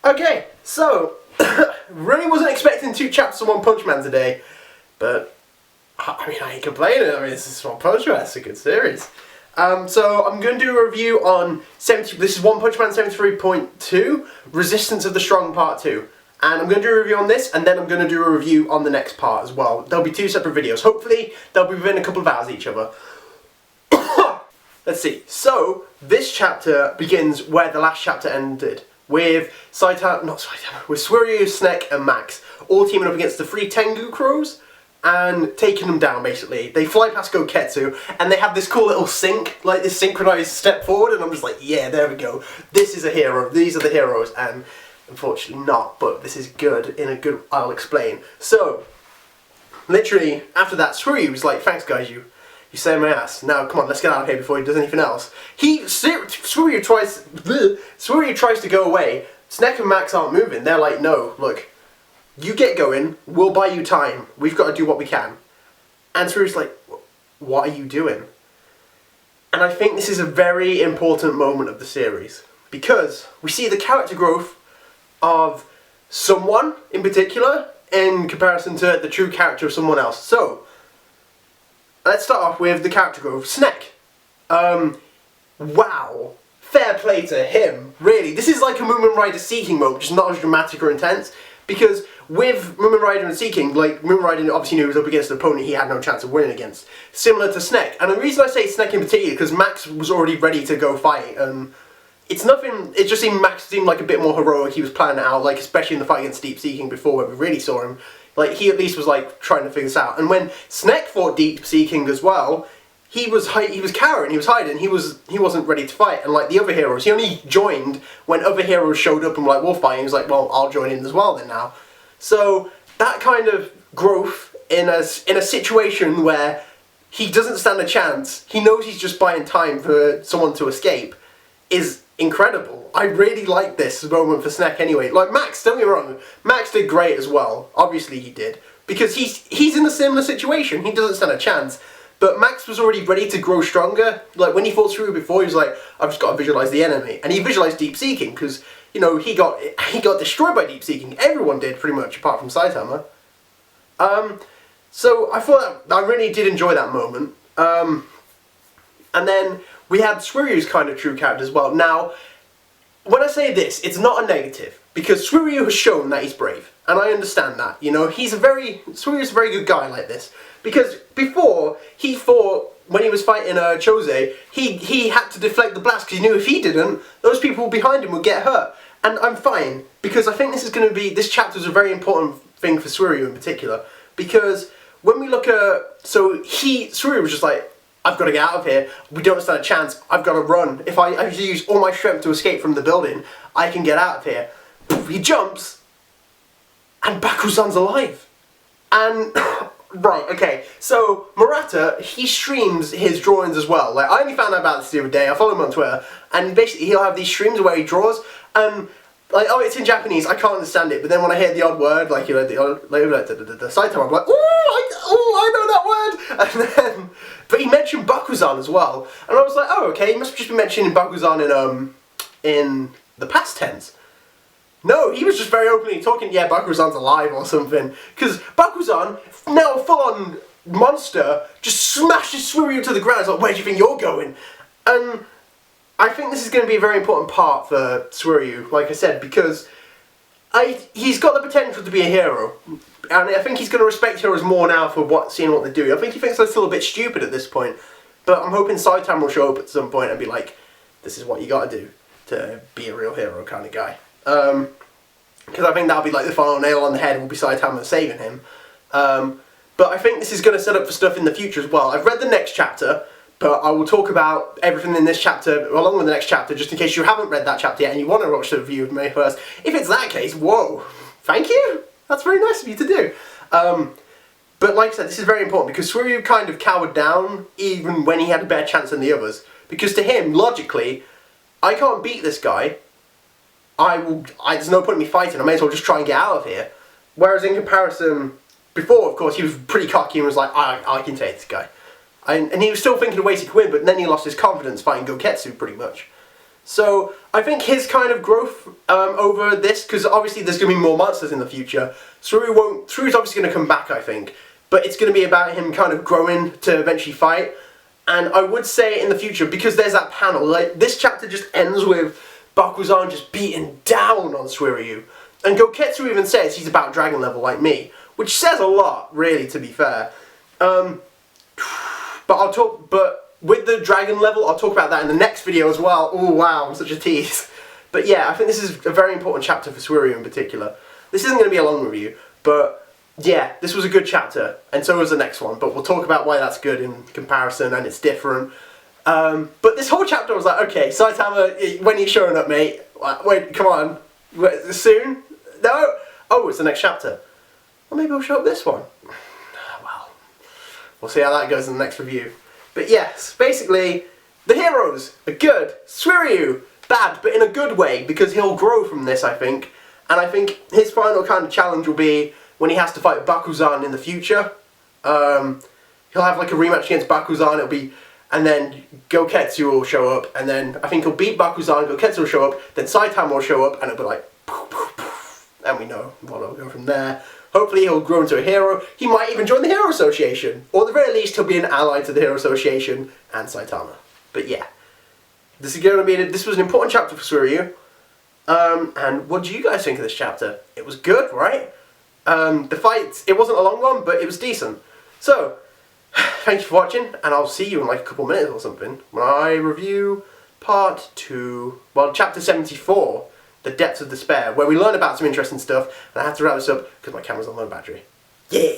Okay, so, really wasn't expecting 2 chapters of One Punch Man today, but, I mean, I ain't complaining. I mean, this is One Punch Man, it's a good series. So, I'm going to do a review on, this is One Punch Man 73.2, Resistance of the Strong Part 2. And I'm going to do a review on this, and then I'm going to do a review on the next part as well. There'll be 2 separate videos. Hopefully, they'll be within a couple of hours each other. Let's see. So, this chapter begins where the last chapter ended. With with Suiryu, Snek and Max all teaming up against the 3 Tengu Crows and taking them down basically. They fly past Goketsu and they have this cool little sync, like this synchronized step forward, and I'm just like, yeah, there we go. This is a hero, these are the heroes, and unfortunately not, but this is good in a good, I'll explain. So, literally, after that, Suiryu was like, thanks guys, you saved my ass. Now, come on, let's get out of here before he does anything else. Suiryu tries to go away. Snek and Max aren't moving. They're like, no, look, you get going, we'll buy you time. We've got to do what we can. And Suiryu's like, what are you doing? And I think this is a very important moment of the series, because we see the character growth of someone in particular in comparison to the true character of someone else. So, let's start off with the character growth. Snek. Wow. Fair play to him, really. This is like a Moomin Rider Seeking mode, just not as dramatic or intense. Because with Moomin Rider and Seeking, like, Moomin Rider obviously knew he was up against an opponent he had no chance of winning against. Similar to Snek. And the reason I say Snek in particular, because Max was already ready to go fight. It's nothing, it just seemed Max seemed like a bit more heroic. He was planning it out, like, especially in the fight against Deep Seeking before, where we really saw him. Like, he at least was, like, trying to figure this out. And when Snek fought Deep Seeking as well, he was cowering, he was hiding, he wasn't ready to fight. And, like, the other heroes, he only joined when other heroes showed up and were like, we'll fight. And he was like, well, I'll join in as well then now. So, that kind of growth in a situation where he doesn't stand a chance, he knows he's just buying time for someone to escape, is incredible. I really like this moment for Snek anyway. Like, Max, don't get me wrong, Max did great as well. Obviously he did. Because he's in a similar situation. He doesn't stand a chance. But Max was already ready to grow stronger. Like, when he fought Suiryu before, he was like, I've just got to visualize the enemy. And he visualized Deep Seeking, because, you know, he got destroyed by Deep Seeking. Everyone did, pretty much, apart from Saitama. So I thought that, I really did enjoy that moment. And then we had Suiryu's kind of true character as well. Now, when I say this, it's not a negative, because Suiryu has shown that he's brave, and I understand that. You know, Suiryu's a very good guy like this, because before he fought, when he was fighting Chose, he had to deflect the blast because he knew if he didn't, those people behind him would get hurt. And I'm fine, because I think this chapter is a very important thing for Suiryu in particular, because when we look at, Suiryu was just like, I've got to get out of here, we don't stand a chance, I've got to run. If I have to use all my strength to escape from the building, I can get out of here. He jumps, and Bakuzan's alive. And, right, okay, so Murata, he streams his drawings as well. Like, I only found out about this the other day, I follow him on Twitter, and basically he'll have these streams where he draws, like, oh, it's in Japanese, I can't understand it, but then when I hear the odd word, like, you know, the Saitama, I'm like, I know that word! And then, but he mentioned Bakuzan as well, and I was like, oh, okay, he must have just been mentioning Bakuzan in the past tense. No, he was just very openly talking, yeah, Bakuzan's alive or something, because Bakuzan, now a full-on monster, just smashes Suiryu to the ground. It's like, where do you think you're going? And I think this is going to be a very important part for Suiryu, like I said, because he's got the potential to be a hero, and I think he's going to respect heroes more now for seeing what they do. I think he thinks they're still a bit stupid at this point, but I'm hoping Saitama will show up at some point and be like, this is what you got to do to be a real hero kind of guy. Because I think that'll be like the final nail on the head, will be Saitama saving him. But I think this is going to set up for stuff in the future as well. I've read the next chapter, but I will talk about everything in this chapter along with the next chapter, just in case you haven't read that chapter yet and you want to watch the review of me first. If it's that case, whoa, thank you! That's very nice of you to do. But like I said, this is very important, because Suiryu kind of cowered down even when he had a better chance than the others. Because to him, logically, I can't beat this guy. There's no point in me fighting, I may as well just try and get out of here. Whereas in comparison, before, of course, he was pretty cocky and was like, I can take this guy. And he was still thinking of ways he could win, but then he lost his confidence fighting Goketsu, pretty much. So I think his kind of growth over this, because obviously there's going to be more monsters in the future, Suiryu's obviously going to come back, I think, but it's going to be about him kind of growing to eventually fight. And I would say in the future, because there's that panel, like this chapter just ends with Bakuzan just beating down on Suiryu. And Goketsu even says he's about dragon level like me, which says a lot, really, to be fair. But with the dragon level, I'll talk about that in the next video as well. Oh wow, I'm such a tease. But yeah, I think this is a very important chapter for Suiryu in particular. This isn't going to be a long review, but yeah, this was a good chapter, and so was the next one. But we'll talk about why that's good in comparison, and it's different. But this whole chapter was like, okay, Saitama, when are you showing up, mate? Wait, come on. Soon? No? Oh, it's the next chapter. Well, maybe I'll show up this one. Well, we'll see how that goes in the next review. But yes, basically, the heroes are good. Suiryu, bad, but in a good way, because he'll grow from this, I think. And I think his final kind of challenge will be when he has to fight Bakuzan in the future. He'll have like a rematch against Bakuzan, it'll be, and then Goketsu will show up, and then I think he'll beat Bakuzan, Goketsu will show up, then Saitama will show up, and it'll be like, poof, poof, poof, and we know what will go from there. Hopefully he'll grow into a hero. He might even join the Hero Association. Or at the very least, he'll be an ally to the Hero Association and Saitama. But yeah, this was an important chapter for Suiryu. And what do you guys think of this chapter? It was good, right? The fight, it wasn't a long one, but it was decent. So, thank you for watching, and I'll see you in like a couple minutes or something when I review part 2, well, chapter 74. The Depths of Despair, where we learn about some interesting stuff, and I have to wrap this up because my camera's on low battery. Yeah!